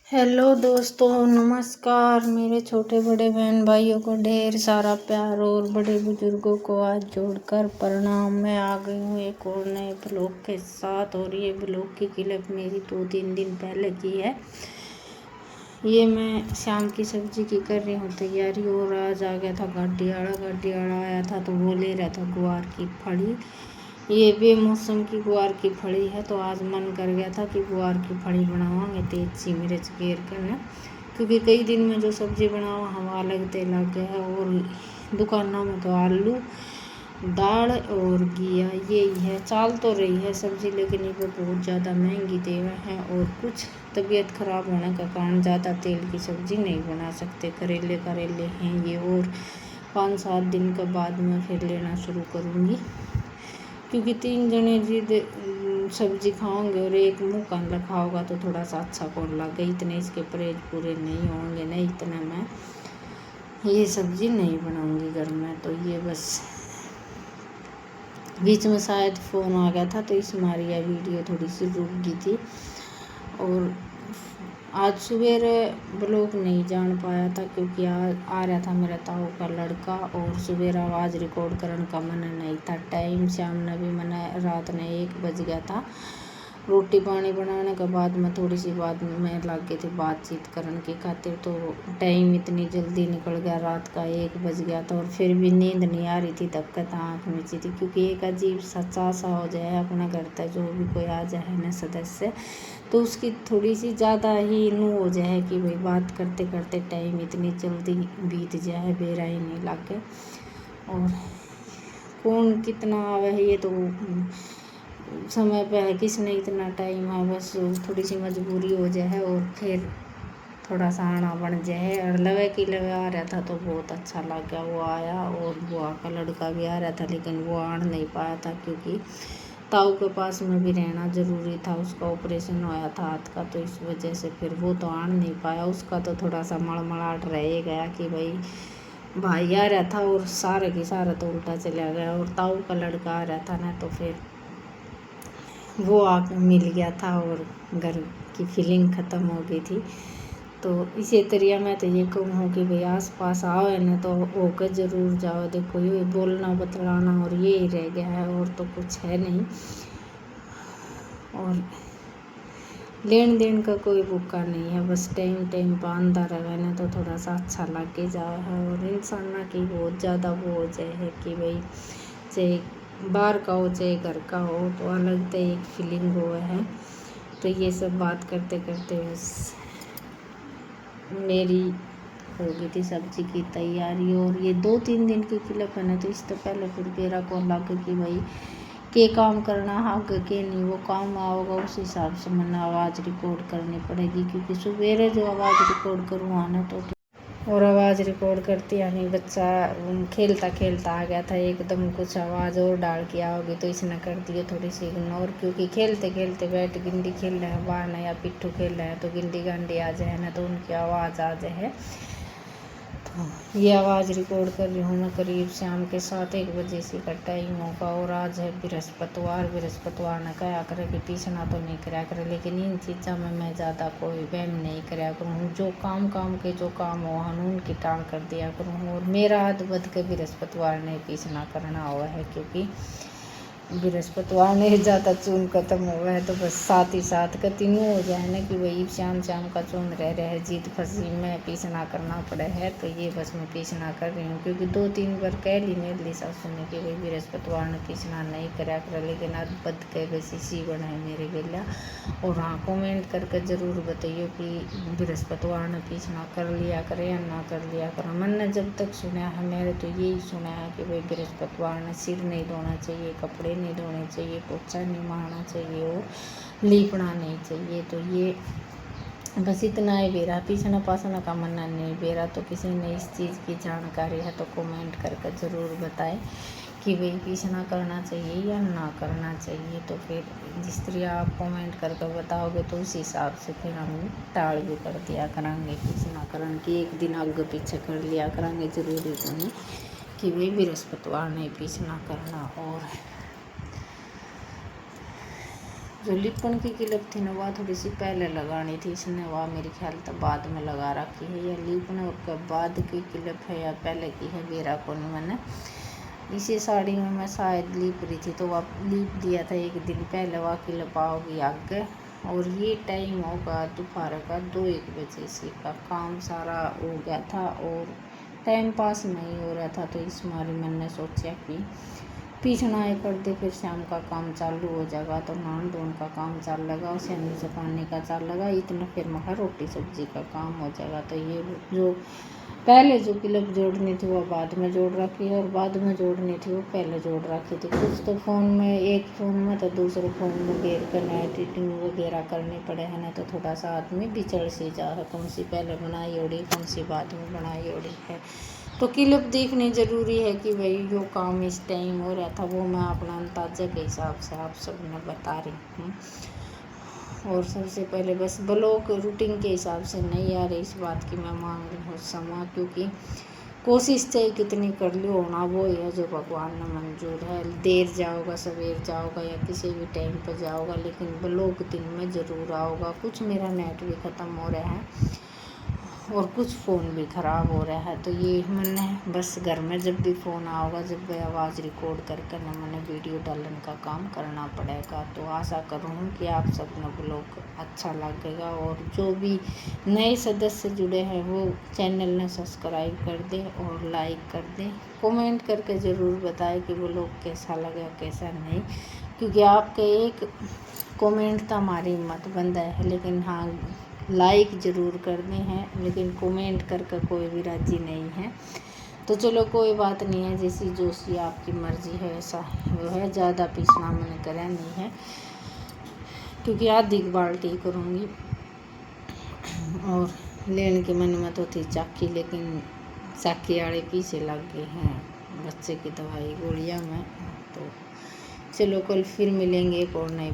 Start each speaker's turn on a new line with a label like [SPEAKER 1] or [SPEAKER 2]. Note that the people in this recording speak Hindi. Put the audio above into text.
[SPEAKER 1] हेलो दोस्तों, नमस्कार। मेरे छोटे बड़े बहन भाइयों को ढेर सारा प्यार और बड़े बुजुर्गों को हाथ जोड़कर प्रणाम। मैं आ गई हूँ एक और नए ब्लॉग के साथ। और ये ब्लॉग की क्लिप मेरी 2-3 दिन पहले की है। ये मैं शाम की सब्जी की कर रही हूँ तैयारी। और आज आ गया था गाड़ी वाला आया था तो वो ले रहा था गुआर की फली। ये बेमौसम की गुआर की फली है तो आज मन कर गया था कि गुआर की फली बनावांगे तेज सी मिर्च घेर कर ना, क्योंकि कई दिन में जो सब्जी बनावा हवा लगते लग गया है। और दुकानों में तो आलू दाल और घिया यही है। चाल तो रही है सब्जी, लेकिन ये पे बहुत ज़्यादा महंगी देवे हैं। और कुछ तबीयत ख़राब होने का कारण ज़्यादा तेल की सब्ज़ी नहीं बना सकते। करेले हैं ये, और 5-7 दिन के बाद मैं फिर लेना शुरू करूँगी, क्योंकि 3 जने जिद सब्जी खाओगे और एक मुँह कान रखा होगा तो थोड़ा सा अच्छा कौन लगे। इतने इसके परहेज पूरे नहीं होंगे, नहीं इतना मैं ये सब्ज़ी नहीं बनाऊँगी घर में। तो ये बस बीच में शायद फ़ोन आ गया था तो इस हमारी यह वीडियो थोड़ी सी रुक गई थी। और आज सवेरे ब्लॉग नहीं जान पाया था क्योंकि आ रहा था मेरा ताऊ का लड़का। और सवेरे आवाज़ रिकॉर्ड करने का मन नहीं था। टाइम शाम ने भी मैंने रात ने 1 बज गया था। रोटी पानी बनाने के बाद मैं थोड़ी सी बात में लग गई थी बातचीत करने की खातिर। तो टाइम इतनी जल्दी निकल गया, रात का 1 बज गया था। और फिर भी नींद नहीं आ रही थी, धक्कत आँख में थी, क्योंकि एक अजीब सा हो जाए अपने घर तक जो भी कोई आ जाए ना सदस्य, तो उसकी थोड़ी सी ज़्यादा ही नू हो जाए कि भाई बात करते करते टाइम इतनी जल्दी बीत जाए, बेरा ही नहीं लगे। और कौन कितना आवे है ये तो समय पे है, किसने इतना टाइम है, बस थोड़ी सी मजबूरी हो जाए और फिर थोड़ा सा आना बन जाए। और लवे आ रहा था तो बहुत अच्छा लग गया, वो आया। और बुआ का लड़का भी आ रहा था, लेकिन वो आन नहीं पाया था क्योंकि ताऊ के पास में भी रहना ज़रूरी था। उसका ऑपरेशन होया था हाथ का, तो इस वजह से फिर वो तो आन नहीं पाया। उसका तो थोड़ा सा मड़मड़ाहट रह गया कि भाई भाई आ रहा था और सारे की सारा तो उल्टा चला गया। और ताऊ का लड़का आ रहा था ना, तो फिर वो आके मिल गया था और घर की फीलिंग ख़त्म हो गई थी। तो इसी तरिया मैं तो ये कहूँ कि भाई आस पास आओ है ना तो होकर ज़रूर जाओ। देखो ये बोलना बतलाना और ये ही रह गया है, और तो कुछ है नहीं। और लेन देन का कोई भूखा नहीं है, बस टाइम पर आंदा रहे ना तो थोड़ा सा अच्छा लगे जाए है। और इंसान की बहुत ज़्यादा वो हो जाए है कि भाई चाहे बाहर का हो चाहे घर का हो, तो अलग तो एक फीलिंग हो है। तो ये सब बात करते करते बस मेरी हो गई थी सब्जी की तैयारी। और ये 2-3 दिन की क्लिप है ना, तो इससे पहले फिर मेरा को लगे कि भाई के काम करना आगे के नहीं, वो काम आओगा उस हिसाब से मैंने आवाज़ रिकॉर्ड करनी पड़ेगी। क्योंकि सवेरे जो आवाज़ रिकॉर्ड करूँ आना तो और आवाज़ रिकॉर्ड करती यानी बच्चा खेलता खेलता आ गया था, एकदम कुछ आवाज़ और डाल के आओगी तो इसने कर दिए थोड़ी सी इग्नोर। क्योंकि खेलते खेलते बैठ गिंडी खेल रहे हैं बाहर ना, या पिट्ठू खेल रहे हैं तो गिंडी गांडी आ जाए ना, तो उनकी आवाज़ आ जाए। तो ये आवाज़ रिकॉर्ड कर रही हूँ मैं करीब शाम के 7-1 बजे से का टाइम होगा। और आज है बृहस्पतिवार ने कहा करे कि पीसना तो नहीं कराया करे, लेकिन इन चीज़ों में मैं ज़्यादा कोई वहम नहीं कराया करूँ। जो काम के जो काम हो हनून की टाल कर दिया करूँ। और मेरा हाथ बद के बृहस्पतिवार नहीं पीसना करना हुआ है, क्योंकि बृहस्पतिवार ने ज़्यादा चून ख़त्म हुआ है। तो बस साथ ही साथ तीनों हो जाए ना कि भाई शाम का चून रहे जीत फंसी में पीसना करना पड़े है। तो ये बस मैं पीसना कर रही हूँ, क्योंकि 2-3 बार कह ली मेरी सासू ने कि भाई बृहस्पतिवार ने पीसना नहीं कराया कर, लेकिन आज बद के बस इसी बना है मेरे बेला। और हाँ, कमेंट करके ज़रूर बताइए कि बृहस्पतिवार ने पीसना कर लिया करे या ना कर लिया करे। मैंने जब तक सुना है मेरे तो यही सुना है कि भाई बृहस्पतिवार ने सिर नहीं धोना चाहिए, कपड़े नहीं धोने चाहिए, पोछा नहीं मारना चाहिए और लीपना नहीं चाहिए। तो ये बस इतना ही बेरा, पीसना पासना का मन्ना नहीं बेरा। तो किसी ने इस चीज़ की जानकारी है तो कमेंट करके ज़रूर बताएं कि भाई पीसना करना चाहिए या ना करना चाहिए। तो फिर जिस तरह आप कमेंट करके बताओगे तो उस हिसाब से फिर हम टाल भी कर दिया करेंगे पीसना करने की। एक दिन आगे पीछे कर लिया करेंगे, ज़रूरी तो नहीं कि भाई बृहस्पतिवार नहीं पीसना करना। और जो लिपन की क्लिप थी ना वह थोड़ी सी पहले लगानी थी, इसने वह मेरे ख्याल तक बाद में लगा रखी है। या लिपन और के बाद की क्लिप है या पहले की है, बेरा को नहीं। मैंने इसी साड़ी में मैं शायद लीप रही थी तो वह लीप दिया था एक दिन पहले, वह क्लिप आओगी आगे। और ये टाइम होगा दोपहर का 2-1 बजे से का काम सारा हो गया था और टाइम पास नहीं हो रहा था, तो इस मारे मैंने सोचा कि पीछना ये कर दे, फिर शाम का काम चालू हो जाएगा तो नहान धोन का काम चल लगा, उसे पानी का चल लगा इतना, फिर मैं रोटी सब्जी का काम हो जाएगा। तो ये जो पहले जो क्लिप जोड़नी थी वो बाद में जोड़ रखी है और बाद में जोड़नी थी वो पहले जोड़ रखी थी। कुछ तो फ़ोन में, एक फ़ोन में तो दूसरे फ़ोन में गेर कर एडिटिंग वगैरह करनी पड़े है ना, तो थोड़ा सा आदमी बिछड़ से जा है, कौन सी पहले बनाई ओढ़ी कौन सी बाद में बनाई ओढ़ी है। तो क्लिप देखनी ज़रूरी है कि भाई जो काम इस टाइम हो रहा था वो मैं अपना अंदाजा के हिसाब से आप सबने बता रही हूँ। और सबसे पहले बस ब्लॉग रूटीन के हिसाब से नहीं आ रही, इस बात की मैं मांग रही हूँ क्षमा, क्योंकि कोशिश चाहे कितनी कर ली होना वो है जो भगवान ने मंजूर है। देर जाओगा सवेर जाओगा या किसी भी टाइम पर जाओगा, लेकिन ब्लॉग दिन में ज़रूर आओगा। कुछ मेरा नेट भी ख़त्म हो रहा है और कुछ फ़ोन भी ख़राब हो रहा है, तो ये मैंने बस घर में जब भी फ़ोन आओगा, जब भी आवाज़ रिकॉर्ड करके ना मैंने वीडियो डालने का काम करना पड़ेगा। तो आशा करूँ कि आप सबने ब्लॉग अच्छा लगेगा और जो भी नए सदस्य जुड़े हैं वो चैनल ने सब्सक्राइब कर दें और लाइक कर दें, कमेंट करके ज़रूर बताएं कि ब्लॉग कैसा लगा कैसा नहीं, क्योंकि आपके एक कमेंट तो हमारी हिम्मत बनता है। लेकिन हाँ, लाइक ज़रूर करने हैं, लेकिन कमेंट करके कोई भी राजी नहीं है। तो चलो कोई बात नहीं है, जैसी जोशी आपकी मर्ज़ी है ऐसा वो है। ज़्यादा पीसना मैंने करा नहीं है क्योंकि आधी बाल्टी करूँगी और लेने के मन में तो थी चाकी, लेकिन चाकी वाले पीछे लग गए हैं बच्चे की दवाई गोलियाँ में। तो चलो कल फिर मिलेंगे एक और नई